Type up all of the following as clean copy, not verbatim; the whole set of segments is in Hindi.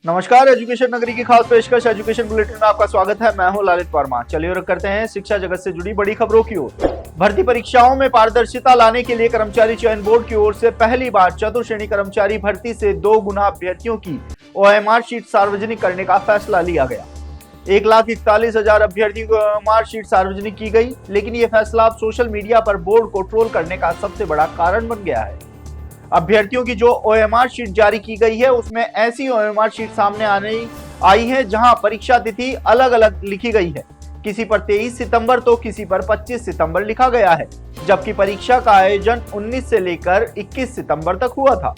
नमस्कार, एजुकेशन नगरी की खास पेशकश एजुकेशन बुलेटिन में आपका स्वागत है। मैं हूं ललित वर्मा। चलिए रुक करते हैं शिक्षा जगत से जुड़ी बड़ी खबरों की ओर। भर्ती परीक्षाओं में पारदर्शिता लाने के लिए कर्मचारी चयन बोर्ड की ओर से पहली बार चतुर्श्रेणी कर्मचारी भर्ती से 2 गुना अभ्यर्थियों की OMR शीट सार्वजनिक करने का फैसला लिया गया। 1,41,000 अभ्यर्थियों की OMR शीट सार्वजनिक की गई, लेकिन ये फैसला अब सोशल मीडिया पर बोर्ड को ट्रोल करने का सबसे बड़ा कारण बन गया है। अभ्यर्थियों की जो OMR शीट जारी की गई है, उसमें ऐसी OMR शीट सामने आई है जहां परीक्षा तिथि अलग अलग लिखी गई है। किसी पर 23 सितंबर तो किसी पर 25 सितंबर लिखा गया है, जबकि परीक्षा का आयोजन 19 से लेकर 21 सितंबर तक हुआ था।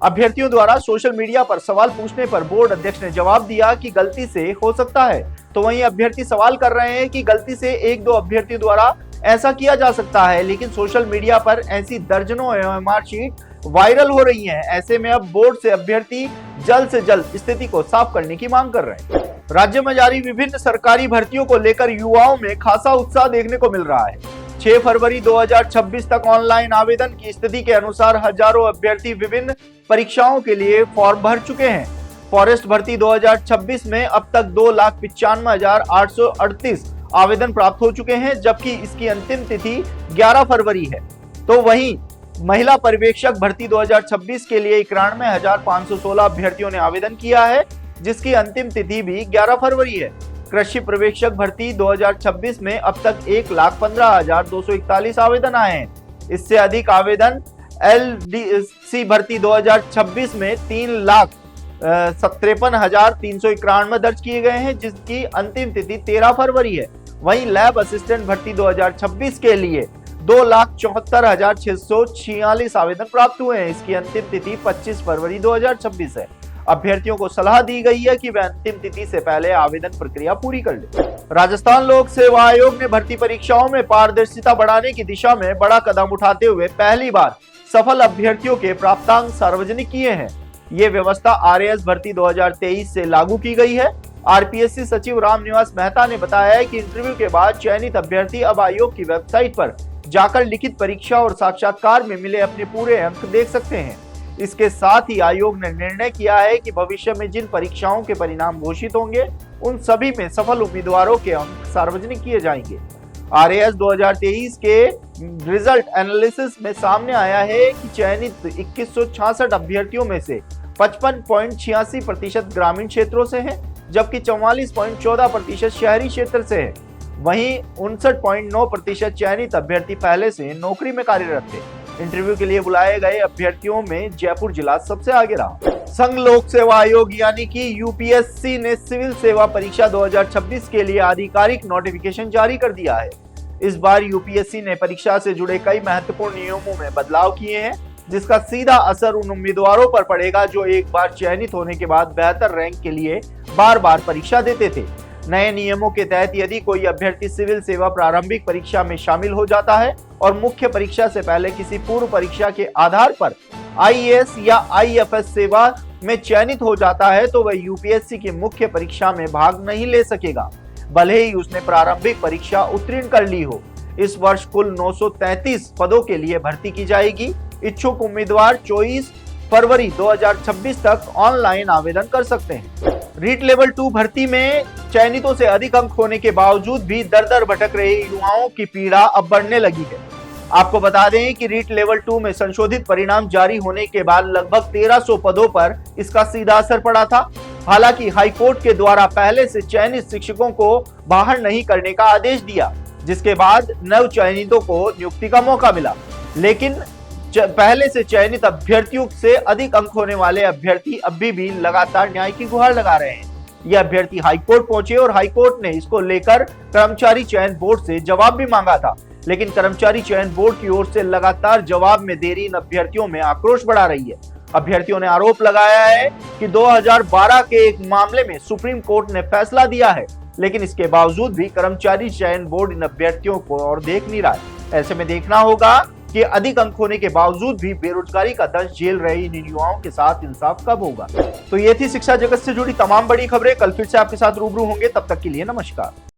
अभ्यर्थियों द्वारा सोशल मीडिया पर सवाल पूछने पर बोर्ड अध्यक्ष ने जवाब दिया कि गलती से हो सकता है, तो वहीं अभ्यर्थी सवाल कर रहे हैं कि गलती से 1-2 अभ्यर्थियों द्वारा ऐसा किया जा सकता है, लेकिन सोशल मीडिया पर ऐसी दर्जनों OMR शीट वायरल हो रही हैं। ऐसे में अब बोर्ड से अभ्यर्थी जल्द से जल्द स्थिति को साफ करने की मांग कर रहे हैं। राज्य में जारी विभिन्न सरकारी भर्तियों को लेकर युवाओं में खासा उत्साह देखने को मिल रहा है। 6 फरवरी 2026 तक ऑनलाइन आवेदन की स्थिति के अनुसार हजारों अभ्यर्थी विभिन्न परीक्षाओं के लिए फॉर्म भर चुके हैं। फॉरेस्ट भर्ती 2026 में अब तक 2,95,838 आवेदन प्राप्त हो चुके हैं, जबकि इसकी अंतिम तिथि 11 फरवरी है। तो वहीं महिला पर्यवेक्षक भर्ती 2026 के लिए 91,516 अभ्यर्थियों ने आवेदन किया है, जिसकी अंतिम तिथि भी 11 फरवरी है। कृषि पर्यवेक्षक भर्ती 2026 में अब तक 1,15,241 आवेदन आए हैं। इससे अधिक आवेदन LDC भर्ती 2026 में 3,53,391 दर्ज किए गए हैं, जिसकी अंतिम तिथि 13 फरवरी है। वहीं लैब असिस्टेंट भर्ती 2026 के लिए 2,74,646 आवेदन प्राप्त हुए हैं। इसकी अंतिम तिथि 25 फरवरी 2026 है। अभ्यर्थियों को सलाह दी गई है कि वे अंतिम तिथि से पहले आवेदन प्रक्रिया पूरी कर लें। राजस्थान लोक सेवा आयोग ने भर्ती परीक्षाओं में पारदर्शिता बढ़ाने की दिशा में बड़ा कदम उठाते हुए पहली बार सफल अभ्यर्थियों के प्राप्तांक सार्वजनिक किए हैं। ये व्यवस्था RAS भर्ती 2023 से लागू की गई है। RPSC सचिव रामनिवास मेहता ने बताया है कि इंटरव्यू के बाद चयनित अभ्यर्थी अब आयोग की वेबसाइट पर जाकर लिखित परीक्षा और साक्षात्कार में मिले अपने पूरे अंक देख सकते हैं। इसके साथ ही आयोग ने निर्णय किया है कि भविष्य में जिन परीक्षाओं के परिणाम घोषित होंगे, उन सभी में सफल उम्मीदवारों के अंक सार्वजनिक किए जाएंगे। RAS 2023 के रिजल्ट एनालिसिस में सामने आया है कि चयनित 2166 अभ्यर्थियों में से 55.86% ग्रामीण क्षेत्रों से हैं, जबकि 44.14% शहरी क्षेत्र से है। वहीं 59.9% चयनित अभ्यर्थी पहले से नौकरी में कार्यरत थे। इंटरव्यू के लिए बुलाए गए अभ्यर्थियों में जयपुर जिला सबसे आगे रहा। संघ लोक सेवा आयोग यानी कि UPSC ने सिविल सेवा परीक्षा 2026 के लिए आधिकारिक नोटिफिकेशन जारी कर दिया है। इस बार UPSC ने परीक्षा से जुड़े कई महत्वपूर्ण नियमों में बदलाव किए हैं, जिसका सीधा असर उन उम्मीदवारों पर पड़ेगा जो एक बार चयनित होने के बाद बेहतर रैंक के लिए बार बार परीक्षा देते थे। नए नियमों के तहत यदि कोई अभ्यर्थी सिविल सेवा प्रारंभिक परीक्षा में शामिल हो जाता है और मुख्य परीक्षा से पहले किसी पूर्व परीक्षा के आधार पर IAS या IFS सेवा में चयनित हो जाता है, तो वह UPSC की मुख्य परीक्षा में भाग नहीं ले सकेगा, भले ही उसने प्रारंभिक परीक्षा उत्तीर्ण कर ली हो। इस वर्ष कुल 933 पदों के लिए भर्ती की जाएगी। इच्छुक उम्मीदवार 24 फरवरी 2026 तक ऑनलाइन आवेदन कर सकते हैं। रीट लेवल 2 भर्ती में चयनितों से अधिक अंक होने के बावजूद भी दर दर भटक रहे युवाओं की पीड़ा अब बढ़ने लगी है। आपको बता दें कि रीट लेवल 2 में संशोधित परिणाम जारी होने के बाद लगभग 1300 पदों पर इसका सीधा असर पड़ा था। हालांकि हाईकोर्ट के द्वारा पहले से चयनित शिक्षकों को बाहर नहीं करने का आदेश दिया, जिसके बाद नव चयनितों को नियुक्ति का मौका मिला। लेकिन पहले से चयनित अभ्यर्थियों से अधिक अंक होने वाले अभ्यर्थी अभी भी लगातार न्याय की गुहार लगा रहे हैं। ये अभ्यर्थी हाईकोर्ट पहुंचे और हाईकोर्ट ने इसको लेकर कर्मचारी चयन बोर्ड से जवाब भी मांगा था, लेकिन कर्मचारी चयन बोर्ड की ओर से लगातार जवाब में देरी इन अभ्यर्थियों में आक्रोश बढ़ा रही है। अभ्यर्थियों ने आरोप लगाया है कि 2012 के एक मामले में सुप्रीम कोर्ट ने फैसला दिया है, लेकिन इसके बावजूद भी कर्मचारी चयन बोर्ड इन अभ्यर्थियों को और देख नहीं रहा है। ऐसे में देखना होगा कि अधिक अंक होने के बावजूद भी बेरोजगारी का दंश झेल रहे इन युवाओं के साथ इंसाफ कब होगा। तो ये थी शिक्षा जगत से जुड़ी तमाम बड़ी खबरें। कल फिर से आपके साथ रूबरू होंगे, तब तक के लिए नमस्कार।